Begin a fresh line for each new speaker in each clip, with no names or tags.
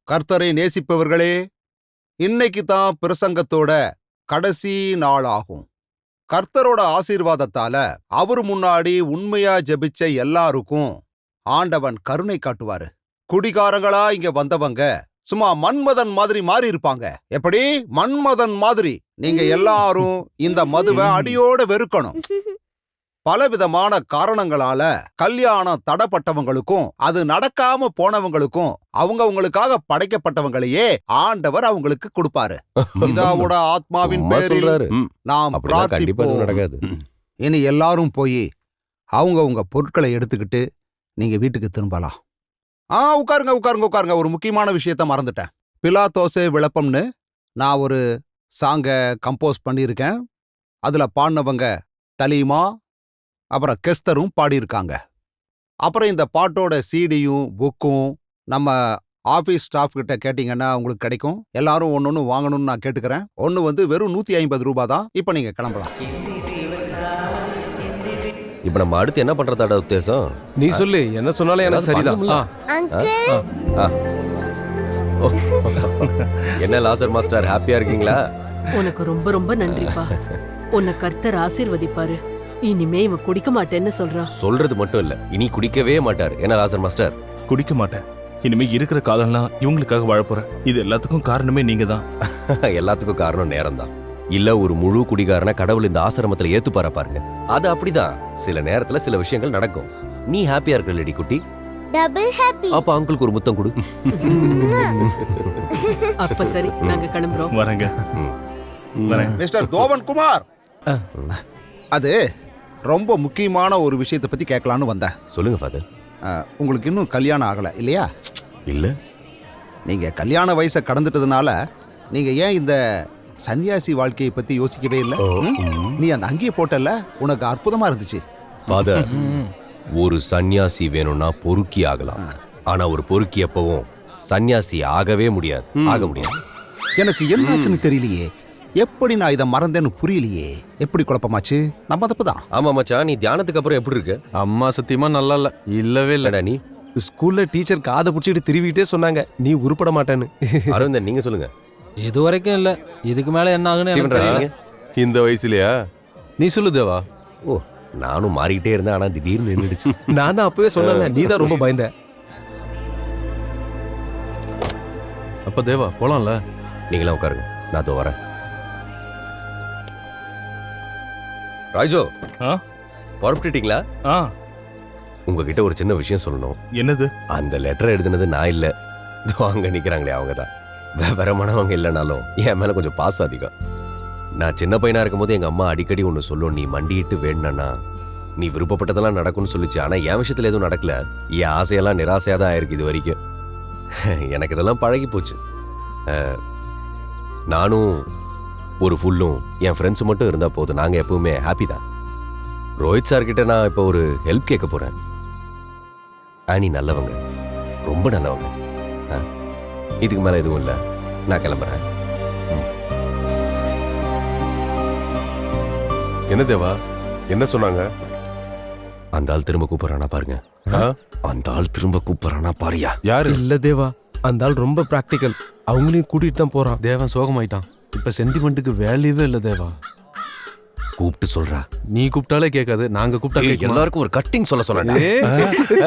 கர்த்தரை நேசிப்பவர்களே, இன்னைக்கு தான் பிரசங்கத்தோட கடைசி நாள் ஆகும். கர்த்தரோட ஆசீர்வாதத்தால அவரு முன்னாடி உண்மையா ஜெபிச்ச எல்லாருக்கும் ஆண்டவன் கருணை காட்டுவாரு. குடிகாரங்களா இங்க வந்தவங்க சும்மா மன்மதன் மாதிரி மாறி இருப்பாங்க. எப்படி? மன்மதன் மாதிரி. நீங்க எல்லாரும் இந்த மதுவை அடியோட வெறுக்கணும். பலவிதமான காரணங்களால கல்யாணம் தடைப்பட்டவங்களுக்கும் அது நடக்காம போனவங்களுக்கும் அவங்களுக்காக படைக்கப்பட்டவங்களையே ஆண்டவர் அவங்களுக்கு கொடுப்பாரு. பிதாவோட ஆத்மாவின் பேரில் நாம் பிரார்த்திப்போம். இனி எல்லாரும் போய் அவங்க பொருட்களை எடுத்துக்கிட்டு நீங்க வீட்டுக்கு திரும்பலாம். உட்காருங்க. ஒரு முக்கியமான விஷயத்த மறந்துட்டேன். பிலாத்தோசே விளப்பம்னு நான் ஒரு சாங்க கம்போஸ் பண்ணியிருக்கேன். அதுல பாடினவங்க தலீமா அப்புறம் கெஸ்தரும் பாடியிருக்காங்க. அப்புறம் இந்த பாட்டோட சிடியும் புக்கும் நம்ம ஆபீஸ் ஸ்டாஃப் கிட்ட கேட்டீங்கன்னா உங்களுக்கு கிடைக்கும். எல்லாரும் ஒன்னொன்னு வாங்கணும்னு நான் கேட்டுக்கிறேன். ஒன்னு வந்து வெறும் 150 ரூபாய் தான். இப்ப நீங்க கிளம்பலாம்.
இப்ப நம்ம அடுத்து என்ன பண்றதாட உத்தேசம்?
நீ சொல்லு. என்ன சொன்னாலும் எனக்கு சரிதான்.
என்ன லாசர் மாஸ்டர், ஹாப்பியா இருக்கீங்களா?
உனக்கு ரொம்ப ரொம்ப நன்றிப்பா. உன்னை கர்த்தர் ஆசீர்வதிப்பாரு. இனிமே இவன் குடிக்க மாட்டேன்னு சொல்றான்.
சொல்றது மட்டும் இல்ல, இனி குடிக்கவே மாட்டார். என்ன லாசர் மாஸ்டர்?
குடிக்க மாட்டேன். இனிமே இருக்கிற காலம்லாம் இவங்களுக்காக வாழப்போறேன். இது எல்லாத்துக்கும் காரணமே நீங்க தான்.
எல்லாத்துக்கும் காரணம் நேரம் தான். இல்ல ஒரு முழு குடிகாரன கடவுள் இந்த ஆசிரமத்துல ஏத்துப்பார பாருங்க. அது அப்படிதான். சில நேரத்துல சில விஷயங்கள் நடக்கும். நீ ஹாப்பியா இருக்க லேடி குட்டி?
Double happy.
அப்ப அங்கிளுக்கு ஒரு முத்தம் கொடு.
அப்ப சரி, நாங்க கிளம்புறோம்.
வரேங்க.
மிஸ்டர் தோவன் குமார், அது ரொம்ப முக்கியமான ஒரு விஷயத்தை பத்தி கேட்கலான்னு வந்தேன்.
சொல்லுங்க ஃபாதர்.
உங்களுக்கு இன்னும் கல்யாணம் ஆகல இல்லையா?
இல்ல.
நீங்க கல்யாண வயசை கடந்துட்டதுனால நீங்க ஏன் இந்த சன்னியாசி வாழ்க்கையை பத்தி யோசிக்கவே இல்லை? நீ அந்த அங்கேயே போட்டல, உனக்கு அற்புதமா இருந்துச்சு.
ஃபாதர், ஒரு சன்னியாசி வேணும்னா பொறுக்கி ஆகலாம். ஆனா ஒரு பொறுக்கி எப்பவும் சன்னியாசி ஆகவே முடியாது. ஆக முடியாது.
எனக்கு என்னாச்சுன்னு தெரியலையே. எப்படி நான் இதை மறந்தேன்னு புரியலையே. எப்படி குழப்பமாச்சு? நம்ம தப்புதான்.
ஆமா மச்சான், நீ தியானத்துக்கு அப்புறம் எப்படி இருக்க?
அம்மா சத்தியமா நல்லா இல்ல. இல்லவே இல்லடா.
நீ
ஸ்கூல்ல டீச்சர் காதை புடிச்சிட்டு திருவிட்டே சொன்னாங்க நீ உருப்பட மாட்டேன்னு.
அரவிந்தன், நீங்க சொல்லுங்க.
இது வரைக்கும் இல்ல, இதுக்கு மேல என்ன ஆகுன்னு
இந்த வயசுலயா?
நீ சொல்லு தேவா.
ஓ, நானும் மாறிக்கிட்டே இருந்தேன். ஆனா திடீர்னு நின்றுடுச்சு.
நான் தான் அப்பவே சொன்னேன், நீ தான் ரொம்ப பயந்த.
அப்ப தேவா போலாம்ல?
நீங்களாம் உட்காருங்க, நான் அதோ வரேன். ராஜோ, புறப்பட்டுட்டீங்களா? உங்ககிட்ட ஒரு சின்ன விஷயம் சொல்லணும்.
என்னது?
அந்த லெட்டர் எழுதுனது நான் இல்ல. அங்க நிக்கிறாங்களே அவங்கதான். விவரமானவங்க இல்லைனாலும் என் மேல கொஞ்சம் பாசம் அதிகம். நான் சின்ன பையனா இருக்கும் போது எங்க அம்மா அடிக்கடி ஒண்ணு சொல்லும், நீ மண்டிட்டு வேணுனா நீ விருப்பப்பட்டதெல்லாம் நடக்கும்னு சொல்லிச்சு. ஆனா என் விஷயத்துல எதுவும் நடக்கல. என் ஆசையெல்லாம் நிராசையா தான் ஆயிருக்கு இது வரைக்கும். எனக்கு இதெல்லாம் பழகி போச்சு. நானும் ஒரு ஃபுல்லும் என் ஃப்ரெண்ட்ஸ் மட்டும் இருந்தா போதும். நாங்க எப்பவுமே ஹாப்பி தான். ரோஹித் சார் கிட்ட நான் இப்போ ஒரு ஹெல்ப் கேட்க போறேன். ஆனி நல்லவங்க, ரொம்ப நல்லவங்க. இதுக்கு மேல எதுவும் இல்ல, நான் கிளம்புறேன்.
என்ன தேவா, என்ன சொன்னாங்க?
அந்த ஆள் திரும்ப கூப்பிடுறானா பாருங்க. அந்த ஆள் திரும்ப கூப்பிடுறானா பாரியா?
யாரு?
இல்ல தேவா, அந்த ஆள் ரொம்ப பிராக்டிக்கல். அவங்களையும் கூட்டிட்டு தான் போறான்.
தேவன் சோகமாயிட்டான். இப்ப சென்டிமெண்ட்டுக்கு வேல்யூவே இல்ல தேவா.
கூப்பிட்டு சொல்றா.
நீ கூப்பிட்டாலே கேட்காது, நாங்க கூப்பிட்டா கேட்கும்.
எல்லாருக்கும் ஒரு கட்டிங் சொல்ல சொன்னேன்.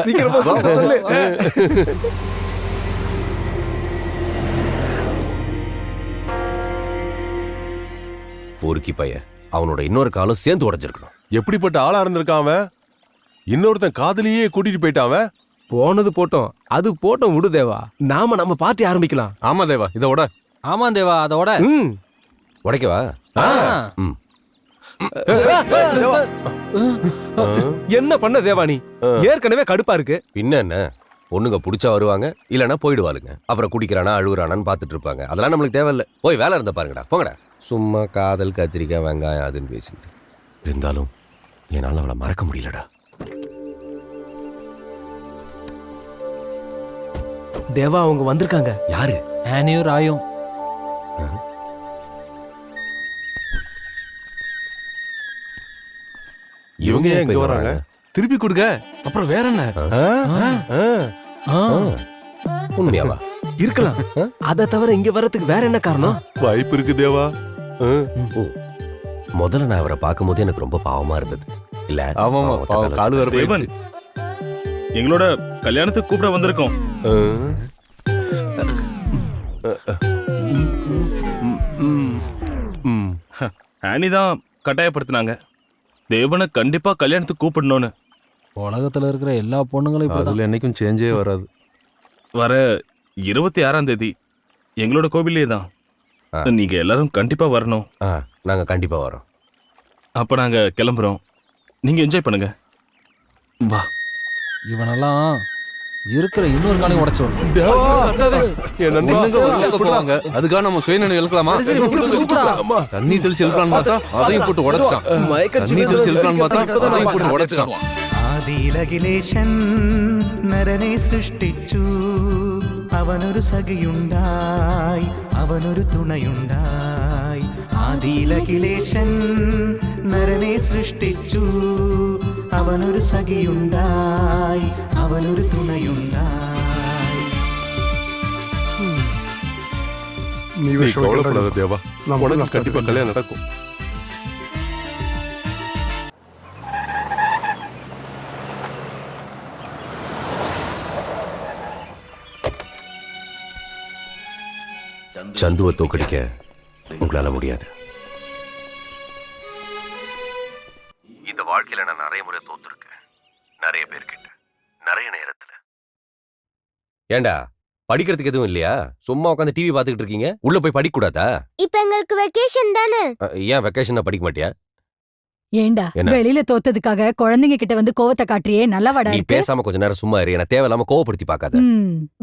சீக்கிரமா சொல்லு.
பொறுக்கி பைய, அவனோட இன்னொரு காலம் சேர்ந்து உடைஞ்சிருக்கணும்.
எப்படிப்பட்ட ஆளா இருந்திருக்கான் அவன்? இன்னொருத்தன் காதலியே கூட்டிட்டு போயிட்டான்.
போனது போட்டோம், அது போட்டோம், விடு தேவா. நாம நம்ம பார்ட்டி ஆரம்பிக்கலாம்.
ஆமா தேவா, இதோட.
ஆமா தேவா, அதோட
உடைக்கவா?
என்ன பண்ண தேவா நீ? ஏற்கனவே கடுப்பா இருக்கு.
பின்ன என்ன, பொண்ணுங்க புடிச்சா வருவாங்க, இல்லைன்னா போயிடுவாளுங்க. அப்புறம் குடிக்கிறானா அழுகுறானான்னு பார்த்துட்டு இருப்பாங்க. அதெல்லாம் நம்மளுக்கு தேவையில்ல. போய் வேலை இருந்தா பாருங்கடா, போங்கடா. சும்மா காதல், கத்திரிக்காய், வெங்காயம் அதுன்னு பேசிட்டு இருந்தாலும் என்னால் அவளை மறக்க முடியலடா.
தேவா, அவங்க வந்திருக்காங்க.
யாரு?
ஆனியும் ராயும்.
இவங்க ஏன் இங்க வராங்க?
திருப்பி கொடுங்க. அப்புறம் வேற என்ன?
உண்மையாவா?
இருக்கலாம். அதை தவிர இங்க வர்றதுக்கு வேற என்ன காரணம்?
வாய்ப்பு இருக்கு தேவா.
ஓ, முதல்ல நான் அவரை பார்க்கும்போது எனக்கு ரொம்ப பாவமா இருந்தது. இல்ல
ஆமாமா, பாவம், காலு வேற
தேவன்,
போயிடுச்சு.
எங்களோட கல்யாணத்துக்கு கூப்பிட வந்திருக்கோம். ஆனி தான் கட்டாயப்படுத்தினாங்க தேவனை கண்டிப்பா கல்யாணத்துக்கு கூப்பிடணும்னு.
உலகத்துல இருக்கிற எல்லா பொண்ணுங்களும் இப்படிதான்.
அதுல என்னைக்கும் சேஞ்சே வராது.
வர 26ஆம் தேதி எங்களோட கோவிலே தான். நீங்க எல்லாரும் கண்டிப்பா வரணும்.
நாங்க கண்டிப்பா வரோம்.
அப்ப நாங்க கிளம்புறோம். நீங்க என்ஜாய் பண்ணுங்க. வா.
இவனெல்லாம் இருக்கிற இன்னொரு காலையும் உடைச்சு விடணும்.
என் நண்பா, உள்ள போவாங்க. அதுக்காக நம்ம சுயநினைவு இழக்கலாமா? தண்ணி தெளிச்சு இழுக்கலான்னு பார்த்தா அதையும் போட்டு உடைச்சிட்டான். தண்ணி தெளிச்சு இழுக்கலான்னு பார்த்தா அதையும் போட்டு உடைச்சிட்டான்.
ആദിലഖിലേശൻ നരനെ സൃഷ്ടിച്ചു അവനൊരു സഖിയുണ്ടായി അവനൊരു തുണയുണ്ടായി ആദിലഖിലേശൻ നരനെ സൃഷ്ടിച്ചു അവനൊരു സഖിയുണ്ടായി അവനൊരു തുണയുണ്ടായി.
நீ கவலைப்படாத தேவா, உனக்கு கண்டிப்பா கல்யாணம் நடக்கும்.
சந்துவை தோக்கடிக்க உங்களால முடியாது. இந்த வாழ்க்கையில நான் நிறைய முறை தோத்துருக்கேன், நிறைய பேர்கிட்ட, நிறைய நேரத்துல. ஏண்டா படிக்கிறதுக்கு எதுவும் இல்லையா? சும்மா உட்காந்து டிவி பாத்துக்கிட்டு இருக்கீங்க. உள்ள போய் படிக்க கூடாதா?
இப்ப எங்களுக்கு வெக்கேஷன் தானே.
ஏன் வெக்கேஷன் படிக்க மாட்டியா?
ஏண்டா
என்ன?
வெளியில தோத்ததுக்காக குழந்தைங்க கிட்ட வந்து கோவத்தை காட்டுறியே, நல்லவாடா
நீ
இருக்கு?
பேசாம கொஞ்ச நேரம் சும்மா இரு. என்ன தேவையில்லாம கோவப்படுத்தி பார்க்காத.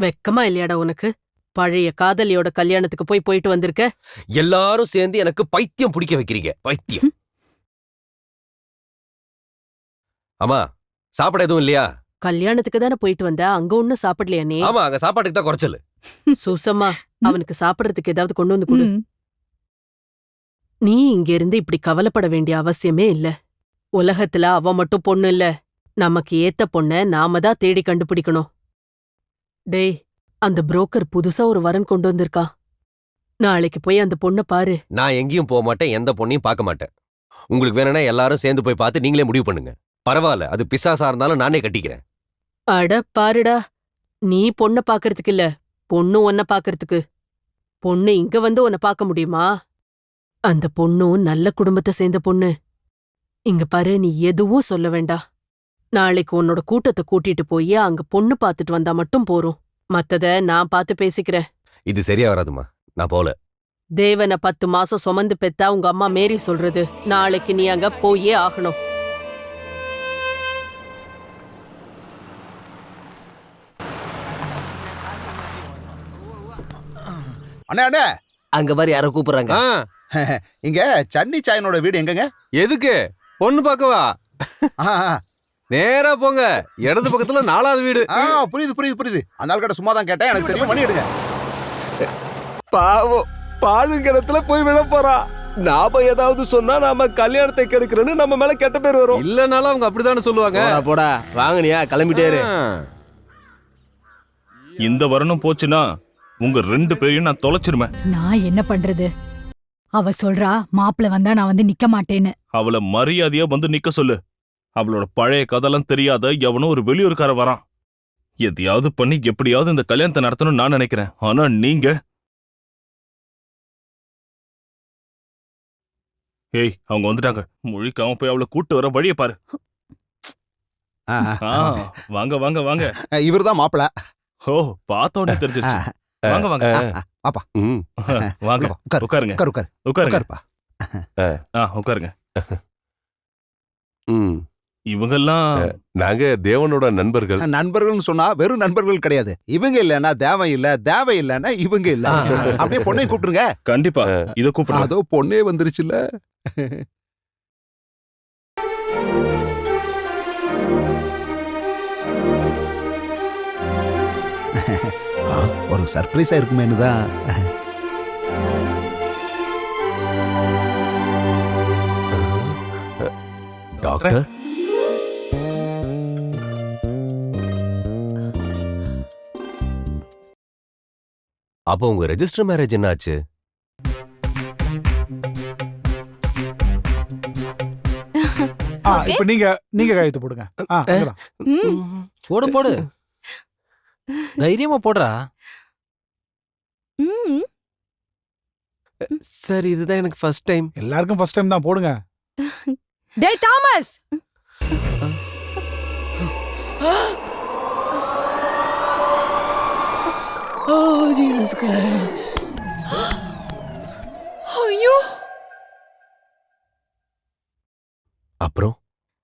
வெக்கமா இல்லையாடா உனக்கு? பழைய காதலியோட கல்யாணத்துக்கு போயிட்டு வந்திருக்க.
எல்லாரும் சேர்ந்து எனக்கு பைத்தியம் பிடிக்க வைக்கிறீங்க. பைத்தியம். ஆமா, சாப்பிட எதுவும் இல்லையா?
கல்யாணத்துக்கு தானே போயிட்டு வந்த, அங்க ஒண்ணும் சாப்பிடலையா நீ?
ஆமா, அங்க சாப்பாட்டுக்கு தான் குறைச்சல்.
சூசம்மா, அவனுக்கு சாப்பிடறதுக்கு ஏதாவது கொண்டு வந்து கொடு. நீ இங்க இருந்து இப்படி கவலைப்பட வேண்டிய அவசியமே இல்ல. உலகத்துல அவ மட்டும் பொண்ணு இல்ல, நமக்கு ஏத்த பொண்ண நாம தான் தேடி கண்டுபிடிக்கணும். டேய், அந்த புரோக்கர் புதுசா ஒரு வரன் கொண்டு வந்திருக்கான். நாளைக்கு போய் அந்த பொண்ணை பாரு.
நான் எங்கேயும் போக மாட்டேன், எந்த பொண்ணையும் பார்க்க மாட்டேன். உங்களுக்கு வேணும்னா எல்லாரும் சேர்ந்து போய் பார்த்து நீங்களே முடிவு பண்ணுங்க. பரவாயில்ல, அது பிசாசா இருந்தாலும் நானே கட்டிக்கிறேன்.
அட பாருடா, நீ பொண்ண பாக்கறதுக்கு இல்ல, பொண்ணு உன்ன பாக்கறதுக்கு. பொண்ணு இங்க வந்து உன்னை பார்க்க முடியுமா? அந்த பொண்ணும் நல்ல குடும்பத்தை சேர்ந்த பொண்ணு. இங்க பாரு, நீ எதுவும் சொல்ல வேண்டாம். நாளைக்கு உன்னோட கூட்டத்தை கூட்டிட்டு போய் அங்க பொண்ணு பார்த்துட்டு வந்தா மட்டும் போறோம். மத்தத நான் பார்த்து பேசிக்கிறேன்.
இது சரியா வராதுமா, நான் போல.
தேவனை 10 மாசம் சுமந்து பெத்தா உங்க அம்மா மேரி சொல்றது. நாளைக்கு நீ அங்க போயே ஆகணும்.
அண்ணே அண்ணே,
அங்க பாரு யாரோ கூப்பிடுறாங்க.
இங்க சன்னி சாயனோட வீடு எங்கங்க?
எதுக்கு? பொண்ணு பார்க்கவா?
ஆ, ஆ.
நேரா போங்க, இடது பக்கத்துல 4வது வீடு.
புரியுது புரியுது புரியுது. அந்த ஆள் கிட்ட சும்மா தான் கேட்டேன், எனக்கு தெரியும். பண்ணி எடுங்க.
பாவம், பாழுங்கிணத்துல போய் விட போறா. நாம ஏதாவது சொன்னா நாம கல்யாணத்தை கெடுக்கிறேன்னு நம்ம மேல கெட்ட பேர் வரும்.
இல்லனாலும் அவங்க அப்படித்தானே சொல்லுவாங்க.
போடா வாங்கனியா, கிளம்பிட்டே இரு.
இந்த வரணும் போச்சுன்னா உங்க 2 பேரையும் நான் தொலைச்சிருவேன்.
நான் என்ன பண்றது? அவ சொல்றா மாப்பிள்ள வந்தா நான் வந்து நிக்க மாட்டேன்னு.
அவளை மரியாதையா வந்து நிக்க சொல்லு. அவளோட பழைய கதெல்லாம் தெரியாத எவனோ ஒரு வெளியூர்கார வரான். எதையாவது பண்ணி எப்படியாவது இந்த கல்யாணத்தை நடத்தணும்னு நான் நினைக்கிறேன். ஆனா நீங்க ஏய், அவங்க வந்துட்டாங்க. முழிக்காம போய் அவளை கூட்டு வர வழியை பாரு. வாங்க வாங்க வாங்க.
இவர்தான் மாப்பிள்ள.
ஓ, பார்த்த உடனே தெரிஞ்சிருச்சு. வாங்க வாங்க.
அப்பா
வாங்க, உட்காருங்க. உட்காருங்க. உட்காருங்க. இவங்கெல்லாம்
நாங்க தேவனோட நண்பர்கள்.
நண்பர்கள்னு சொன்னா வெறும் நண்பர்கள் கிடையாது. இவங்க இல்லன்னா தேவை இல்ல, தேவை இல்லன்னா இவங்க இல்ல. அப்படியே பொண்ணையும் கூப்பிடுங்க.
கண்டிப்பா இத கூப்பிடுங்க.
அதோ பொண்ணே வந்துருச்சுல்ல. ஒரு சர்ப்ரைஸா இருக்குமேனு தான்.
டாக்டர் அப்போ உங்க ரெஜிஸ்டர் மேரேஜ் என்ன ஆச்சு?
இப்ப நீங்க கையெழுத்து போடுங்க. அங்கதான்.
போடு போடு, தைரியமா போடுறா.
சார் இதுதான் எனக்கு ஃபர்ஸ்ட் டைம்.
எல்லாருக்கும் ஃபர்ஸ்ட் டைம் தான், போடுங்க.
டேய் தாமஸ்,
ஐயோ,
அப்புறம்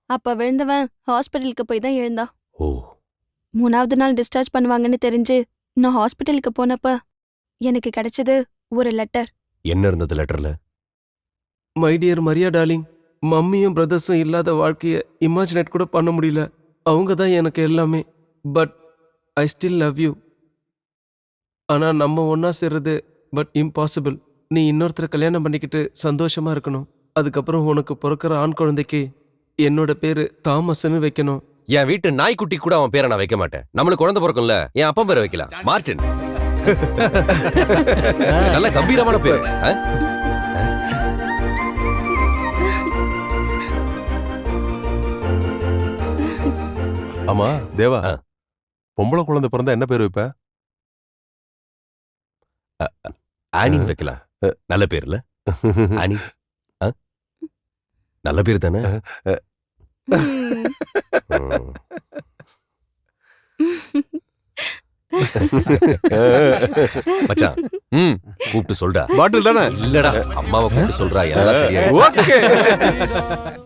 அப்ப விழுந்தவன் ஹாஸ்பிட்டலுக்கு போய் தான் எழுந்தா.
ஓ
3வது நாள் டிஸ்சார்ஜ் பண்ணுவாங்கன்னு தெரிஞ்சு நான் ஹாஸ்பிட்டலுக்கு போனப்ப எனக்கு கிடைச்சது ஒரு லெட்டர்.
என்ன இருந்தது லெட்டர்ல?
மை டியர் மரியா டார்லிங், மம்மியும் பிரதர்ஸும் இல்லாத வாழ்க்கைய இமேஜினேட் கூட பண்ண முடியல. அவங்க தான் எனக்கு எல்லாமே. But I still love you. ஆனா நம்ம ஒன்னா சேர்றது பட் இம்பாசிபிள். நீ இன்னொருத்தரை கல்யாணம் பண்ணிக்கிட்டு சந்தோஷமா இருக்கணும். அதுக்கப்புறம் உனக்கு பிறக்கிற ஆண் குழந்தைக்கு என்னோட பேரு தாமஸ்ன்னு வைக்கணும்.
என் வீட்டு நாய்க்குட்டி கூட அவன் பேரை நான் வைக்க மாட்டேன். நம்மளுக்கு குழந்தை பிறக்கும்ல, என் அப்பா பேரை வைக்கலாம், மார்டின். நல்ல கம்பீரமான பேரு.
ஆமா தேவா, பொம்பளை குழந்தை பிறந்தா என்ன பேர் வைப்ப?
ஆனி வைக்கலாம். நல்ல பேர்ல ஆனி. நல்ல பேர் தானே? மச்சான் கூப்பிட்டு சொல்றா.
பாட்டில் தானே?
இல்லடா, அம்மாவை கூப்பிட்டு சொல்றா. எல்லாம் சரியா.
ஓகே.